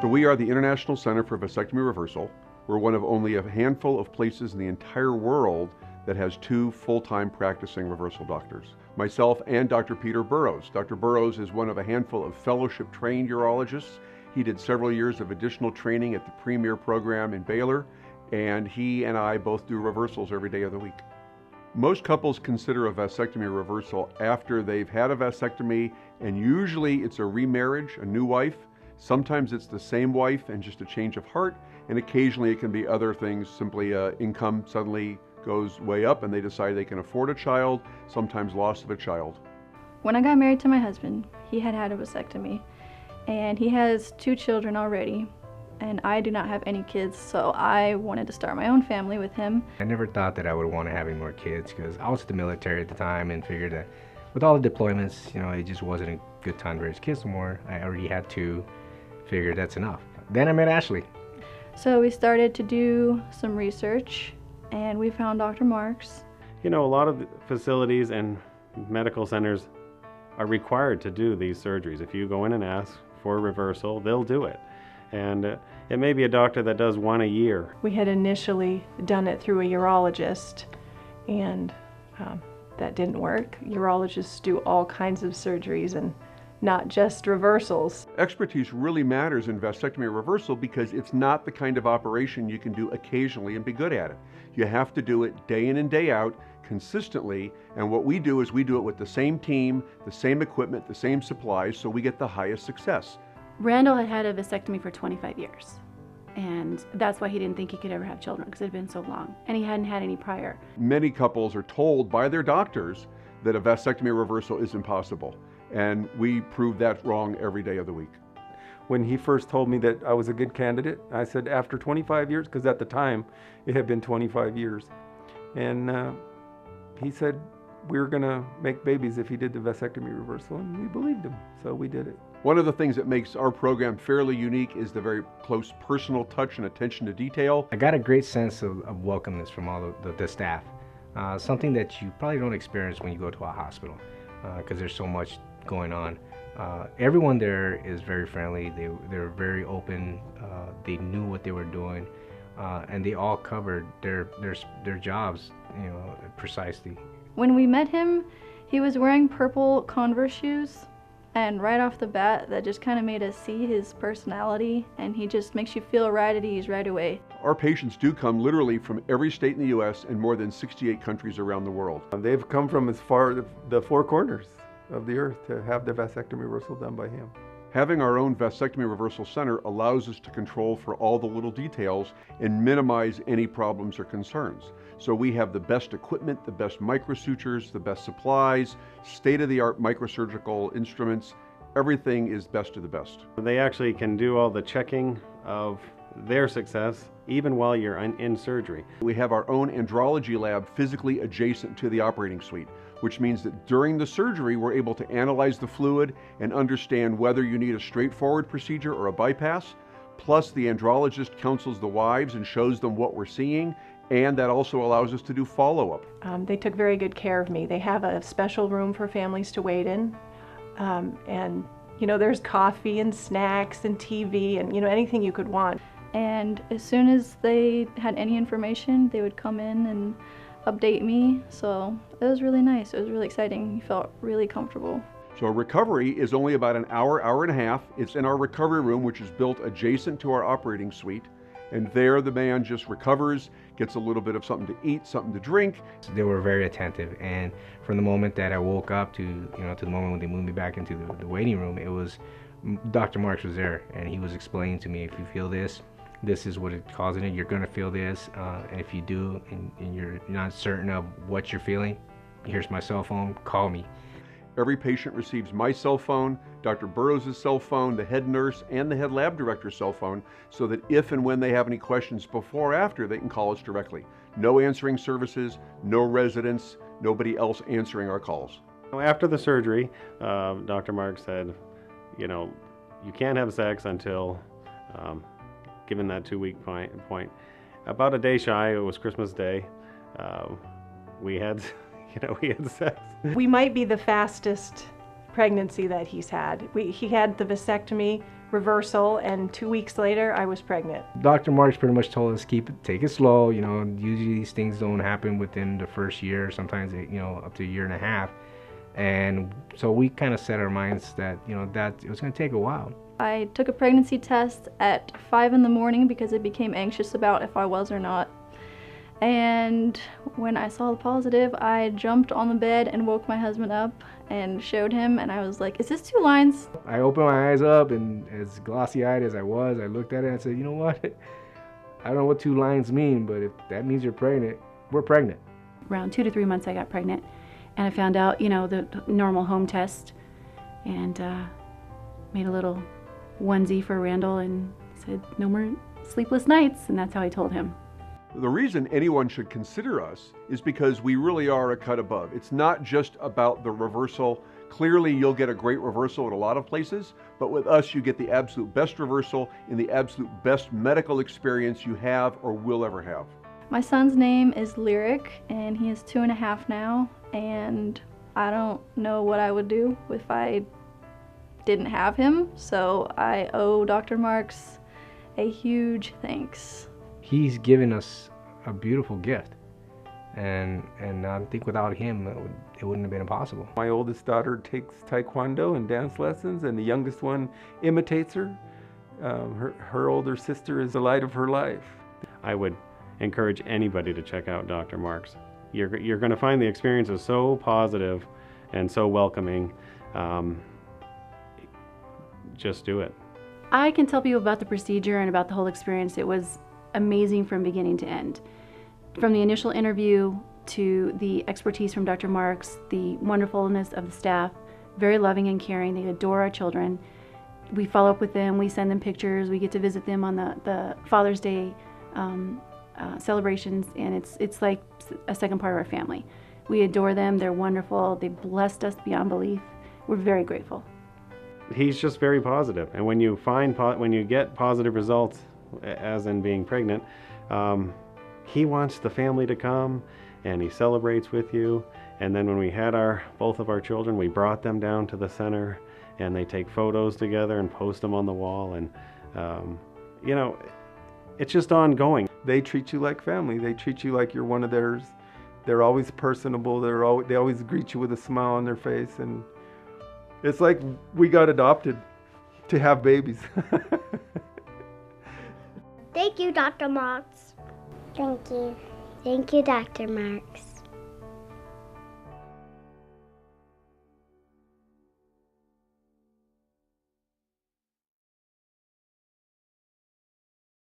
So we are the International Center for Vasectomy Reversal. We're one of only a handful of places in the entire world that has 2 full-time practicing reversal doctors. Myself and Dr. Peter Burrows. Dr. Burrows is one of a handful of fellowship-trained urologists. He did several years of additional training at the Premier program in Baylor, and he and I both do reversals every day of the week. Most couples consider a vasectomy reversal after they've had a vasectomy, and usually it's a remarriage, a new wife. Sometimes it's the same wife and just a change of heart, and occasionally it can be other things, simply income suddenly goes way up and they decide they can afford a child, sometimes loss of a child. When I got married to my husband, he had had a vasectomy, and he has 2 children already, and I do not have any kids, so I wanted to start my own family with him. I never thought that I would want to have any more kids because I was at the military at the time and figured that with all the deployments, it just wasn't a good time to raise kids anymore. I already had 2. Figured that's enough. Then I met Ashley. So we started to do some research, and we found Dr. Marks. A lot of facilities and medical centers are required to do these surgeries. If you go in and ask for a reversal, they'll do it. And it may be a doctor that does 1 a year. We had initially done it through a urologist, and that didn't work. Urologists do all kinds of surgeries and not just reversals. Expertise really matters in vasectomy reversal because it's not the kind of operation you can do occasionally and be good at it. You have to do it day in and day out, consistently, and what we do is we do it with the same team, the same equipment, the same supplies, so we get the highest success. Randall had had a vasectomy for 25 years, and that's why he didn't think he could ever have children, because it had been so long, and he hadn't had any prior. Many couples are told by their doctors that a vasectomy reversal is impossible. And we prove that wrong every day of the week. When he first told me that I was a good candidate, I said after 25 years, because at the time it had been 25 years. And he said we were going to make babies if he did the vasectomy reversal, and we believed him, so we did it. One of the things that makes our program fairly unique is the very close personal touch and attention to detail. I got a great sense of welcomeness from all the staff, something that you probably don't experience when you go to a hospital, because there's so much going on. Everyone there is very friendly. They're very open. They knew what they were doing, and they all covered their jobs, precisely. When we met him, he was wearing purple Converse shoes, and right off the bat, that just kind of made us see his personality, and he just makes you feel right at ease right away. Our patients do come literally from every state in the U.S. and more than 68 countries around the world. They've come from as far the 4 corners of the earth to have the vasectomy reversal done by him. Having our own vasectomy reversal center allows us to control for all the little details and minimize any problems or concerns. So we have the best equipment, the best microsutures, the best supplies, state-of-the-art microsurgical instruments. Everything is best of the best. They actually can do all the checking of their success even while you're in surgery. We have our own andrology lab physically adjacent to the operating suite, which means that during the surgery, we're able to analyze the fluid and understand whether you need a straightforward procedure or a bypass. Plus, the andrologist counsels the wives and shows them what we're seeing, and that also allows us to do follow-up. They took very good care of me. They have a special room for families to wait in, and there's coffee and snacks and TV and anything you could want. And as soon as they had any information, they would come in and update me, so it was really nice. It was really exciting. You felt really comfortable. So recovery is only about an hour, hour and a half. It's in our recovery room, which is built adjacent to our operating suite. And there the man just recovers, gets a little bit of something to eat, something to drink. They were very attentive, and from the moment that I woke up to the moment when they moved me back into the waiting room, it was Dr. Marks was there, and he was explaining to me, if you feel this is what it's causing it, you're going to feel this, and if you do and you're not certain of what you're feeling, here's my cell phone, call me. Every patient receives my cell phone, Dr. Burrows' cell phone, the head nurse, and the head lab director's cell phone, so that if and when they have any questions before or after, they can call us directly. No answering services, no residents, nobody else answering our calls. After the surgery, Dr. Marks said, you can't have sex until given that 2-week point. About a day shy, it was Christmas Day, we had sex. We might be the fastest pregnancy that he's had. He had the vasectomy reversal, and 2 weeks later I was pregnant. Dr. Marks pretty much told us take it slow. You know, usually these things don't happen within the first year. Sometimes up to a year and a half. And so we kind of set our minds that that it was going to take a while. I took a pregnancy test at 5 in the morning because I became anxious about if I was or not. And when I saw the positive, I jumped on the bed and woke my husband up and showed him, and I was like, "Is this 2 lines?" I opened my eyes up, and as glossy-eyed as I was, I looked at it and said, "You know what? I don't know what 2 lines mean, but if that means you're pregnant, we're pregnant." Around 2 to 3 months I got pregnant, and I found out, the normal home test, and made a little onesie for Randall and said, "No more sleepless nights," and that's how I told him. The reason anyone should consider us is because we really are a cut above. It's not just about the reversal. Clearly, you'll get a great reversal at a lot of places, but with us, you get the absolute best reversal and the absolute best medical experience you have or will ever have. My son's name is Lyric, and he is 2.5 now, and I don't know what I would do if I didn't have him, so I owe Dr. Marks a huge thanks. He's given us a beautiful gift, and I think without him it wouldn't have been possible. My oldest daughter takes taekwondo and dance lessons, and the youngest one imitates her. Her older sister is the light of her life. I would encourage anybody to check out Dr. Marks. You're going to find the experience is so positive and so welcoming. Just do it. I can tell people about the procedure and about the whole experience. It was amazing from beginning to end. From the initial interview to the expertise from Dr. Marks, the wonderfulness of the staff, very loving and caring. They adore our children. We follow up with them, we send them pictures, we get to visit them on the Father's Day celebrations, and it's like a second part of our family. We adore them, they're wonderful, they blessed us beyond belief. We're very grateful. He's just very positive, and when you get positive results, as in being pregnant, he wants the family to come and he celebrates with you. And then when we had both of our children, we brought them down to the center and they take photos together and post them on the wall. And it's just ongoing. They treat you like family. They treat you like you're one of theirs. They're always personable. They always greet you with a smile on their face, and it's like we got adopted to have babies. Thank you, Dr. Marks. Thank you. Thank you, Dr. Marks.